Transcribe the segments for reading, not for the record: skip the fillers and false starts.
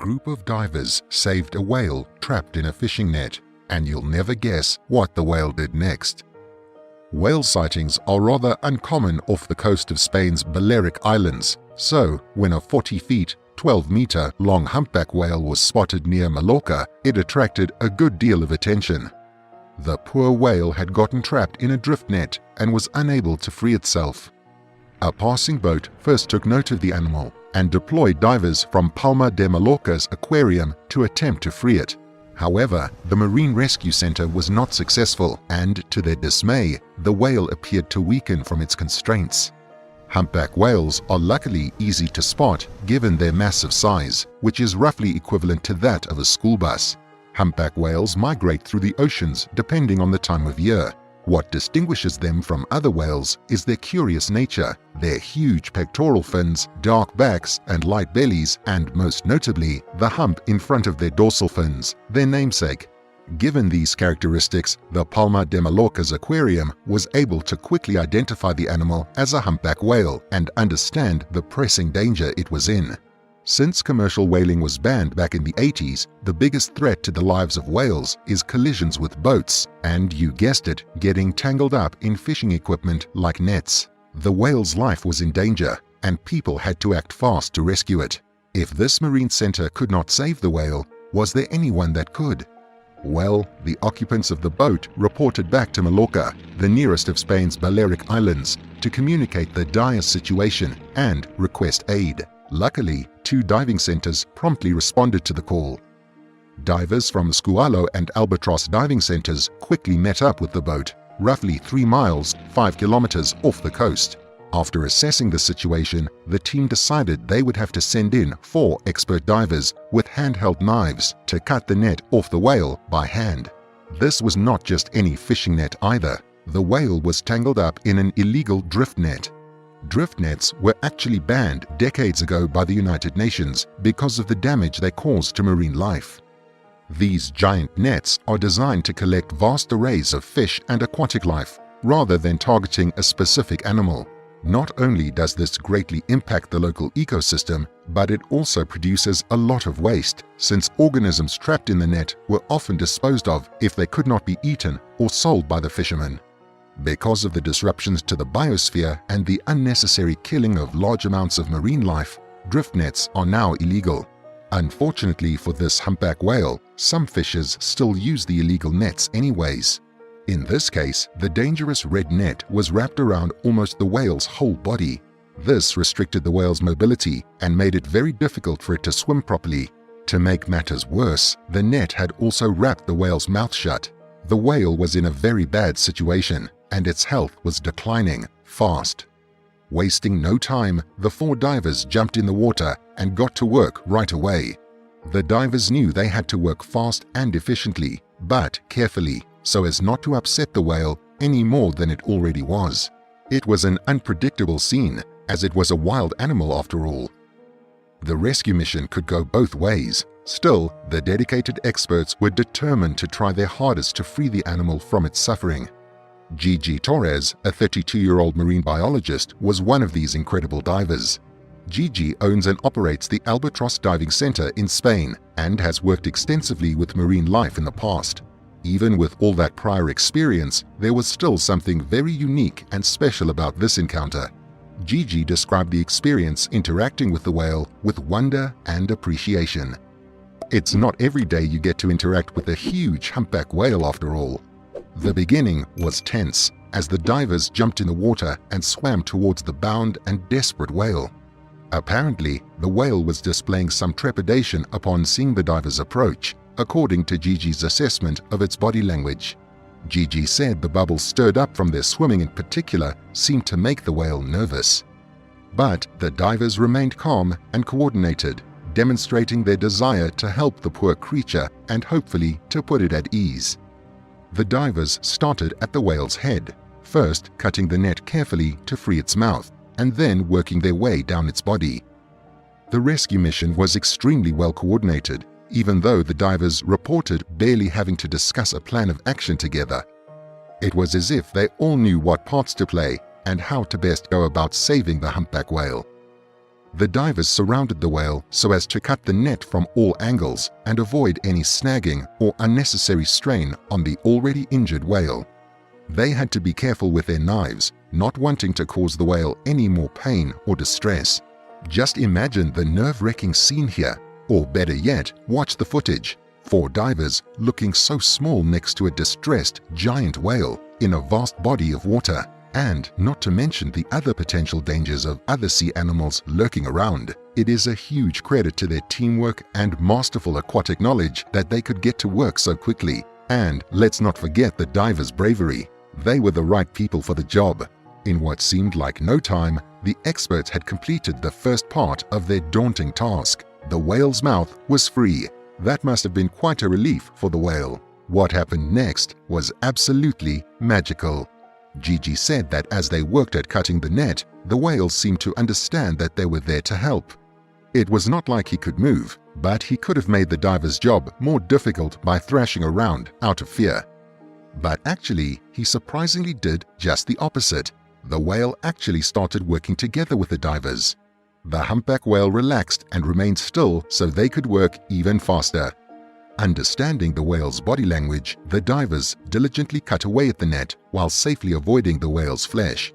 group of divers saved a whale trapped in a fishing net, and you'll never guess what the whale did next. Whale sightings are rather uncommon off the coast of Spain's Balearic Islands, so when a 40 feet, 12-meter long humpback whale was spotted near Mallorca, it attracted a good deal of attention. The poor whale had gotten trapped in a drift net and was unable to free itself. A passing boat first took note of the animal and deployed divers from Palma de Mallorca's aquarium to attempt to free it. However, the Marine Rescue Center was not successful, and to their dismay, the whale appeared to weaken from its constraints. Humpback whales are luckily easy to spot given their massive size, which is roughly equivalent to that of a school bus. Humpback whales migrate through the oceans depending on the time of year. What distinguishes them from other whales is their curious nature, their huge pectoral fins, dark backs and light bellies, and most notably, the hump in front of their dorsal fins, their namesake. Given these characteristics, the Palma de Mallorca's aquarium was able to quickly identify the animal as a humpback whale and understand the pressing danger it was in. Since commercial whaling was banned back in the 80s, the biggest threat to the lives of whales is collisions with boats and, you guessed it, getting tangled up in fishing equipment like nets. The whale's life was in danger, and people had to act fast to rescue it. If this marine center could not save the whale, was there anyone that could? Well, the occupants of the boat reported back to Mallorca, the nearest of Spain's Balearic Islands, to communicate the dire situation and request aid. Luckily, 2 diving centers promptly responded to the call. Divers from the Squalo and Albatross diving centers quickly met up with the boat, roughly 3 miles, 5 kilometers off the coast. After assessing the situation, the team decided they would have to send in 4 expert divers with handheld knives to cut the net off the whale by hand. This was not just any fishing net either. The whale was tangled up in an illegal drift net. Drift nets were actually banned decades ago by the United Nations because of the damage they cause to marine life. These giant nets are designed to collect vast arrays of fish and aquatic life, rather than targeting a specific animal. Not only does this greatly impact the local ecosystem, but it also produces a lot of waste, since organisms trapped in the net were often disposed of if they could not be eaten or sold by the fishermen. Because of the disruptions to the biosphere and the unnecessary killing of large amounts of marine life, drift nets are now illegal. Unfortunately for this humpback whale, some fishers still use the illegal nets anyways. In this case, the dangerous red net was wrapped around almost the whale's whole body. This restricted the whale's mobility and made it very difficult for it to swim properly. To make matters worse, the net had also wrapped the whale's mouth shut. The whale was in a very bad situation, and its health was declining fast. Wasting no time, the 4 divers jumped in the water and got to work right away. The divers knew they had to work fast and efficiently, but carefully, so as not to upset the whale any more than it already was. It was an unpredictable scene, as it was a wild animal after all. The rescue mission could go both ways. Still, the dedicated experts were determined to try their hardest to free the animal from its suffering. Gigi Torres, a 32-year-old marine biologist, was one of these incredible divers. Gigi owns and operates the Albatross Diving Center in Spain and has worked extensively with marine life in the past. Even with all that prior experience, there was still something very unique and special about this encounter. Gigi described the experience interacting with the whale with wonder and appreciation. It's not every day you get to interact with a huge humpback whale after all. The beginning was tense as the divers jumped in the water and swam towards the bound and desperate whale. Apparently, the whale was displaying some trepidation upon seeing the divers approach, according to Gigi's assessment of its body language. Gigi said the bubbles stirred up from their swimming in particular seemed to make the whale nervous. But the divers remained calm and coordinated, demonstrating their desire to help the poor creature and hopefully to put it at ease. The divers started at the whale's head, first cutting the net carefully to free its mouth, and then working their way down its body. The rescue mission was extremely well coordinated, even though the divers reported barely having to discuss a plan of action together. It was as if they all knew what parts to play and how to best go about saving the humpback whale. The divers surrounded the whale so as to cut the net from all angles and avoid any snagging or unnecessary strain on the already injured whale. They had to be careful with their knives, not wanting to cause the whale any more pain or distress. Just imagine the nerve-wracking scene here, or better yet, watch the footage. 4 divers looking so small next to a distressed giant whale in a vast body of water, and not to mention the other potential dangers of other sea animals lurking around. It is a huge credit to their teamwork and masterful aquatic knowledge that they could get to work so quickly. And let's not forget the divers' bravery. They were the right people for the job. In what seemed like no time, the experts had completed the first part of their daunting task. The whale's mouth was free. That must have been quite a relief for the whale. What happened next was absolutely magical. Gigi said that as they worked at cutting the net, the whale seemed to understand that they were there to help. It was not like he could move, but he could have made the diver's job more difficult by thrashing around out of fear. But actually, he surprisingly did just the opposite. The whale actually started working together with the divers. The humpback whale relaxed and remained still so they could work even faster. Understanding the whale's body language, the divers diligently cut away at the net while safely avoiding the whale's flesh.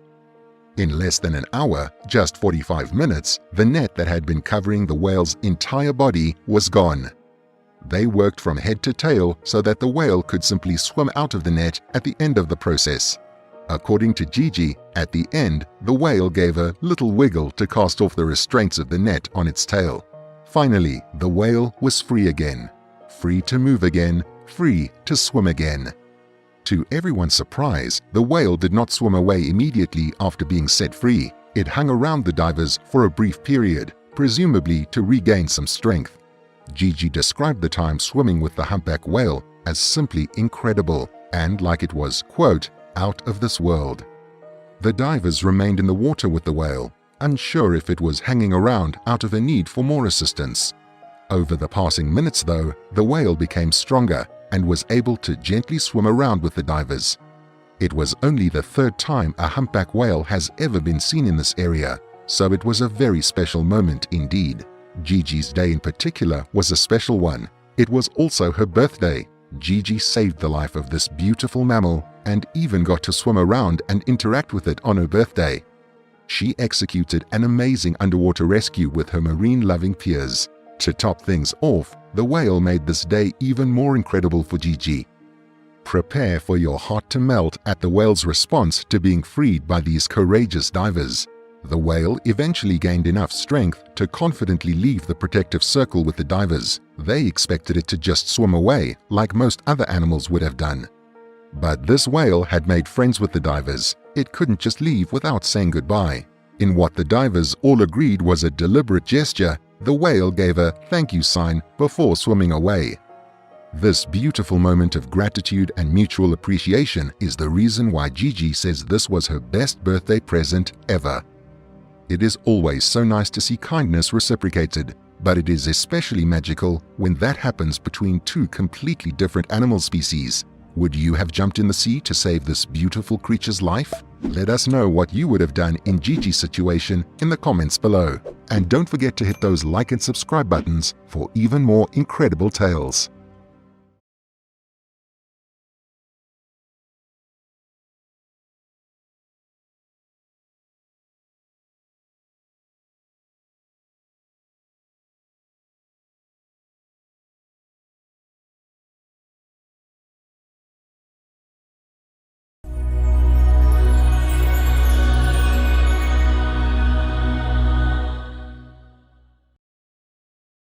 In less than an hour, just 45 minutes, the net that had been covering the whale's entire body was gone. They worked from head to tail so that the whale could simply swim out of the net at the end of the process. According to Gigi, at the end, the whale gave a little wiggle to cast off the restraints of the net on its tail. Finally, the whale was free again. Free to move again, free to swim again. To everyone's surprise, the whale did not swim away immediately after being set free. It hung around the divers for a brief period, presumably to regain some strength. Gigi described the time swimming with the humpback whale as simply incredible and like it was, quote, out of this world. The divers remained in the water with the whale, unsure if it was hanging around out of a need for more assistance. Over the passing minutes, though, the whale became stronger and was able to gently swim around with the divers. It was only the 3rd time a humpback whale has ever been seen in this area, so it was a very special moment indeed. Gigi's day in particular was a special one. It was also her birthday. Gigi saved the life of this beautiful mammal and even got to swim around and interact with it on her birthday. She executed an amazing underwater rescue with her marine-loving peers. To top things off, the whale made this day even more incredible for Gigi. Prepare for your heart to melt at the whale's response to being freed by these courageous divers. The whale eventually gained enough strength to confidently leave the protective circle with the divers. They expected it to just swim away like most other animals would have done. But this whale had made friends with the divers. It couldn't just leave without saying goodbye. In what the divers all agreed was a deliberate gesture, the whale gave a thank you sign before swimming away. This beautiful moment of gratitude and mutual appreciation is the reason why Gigi says this was her best birthday present ever. It is always so nice to see kindness reciprocated, but it is especially magical when that happens between 2 completely different animal species. Would you have jumped in the sea to save this beautiful creature's life? Let us know what you would have done in Gigi's situation in the comments below. And don't forget to hit those like and subscribe buttons for even more incredible tales.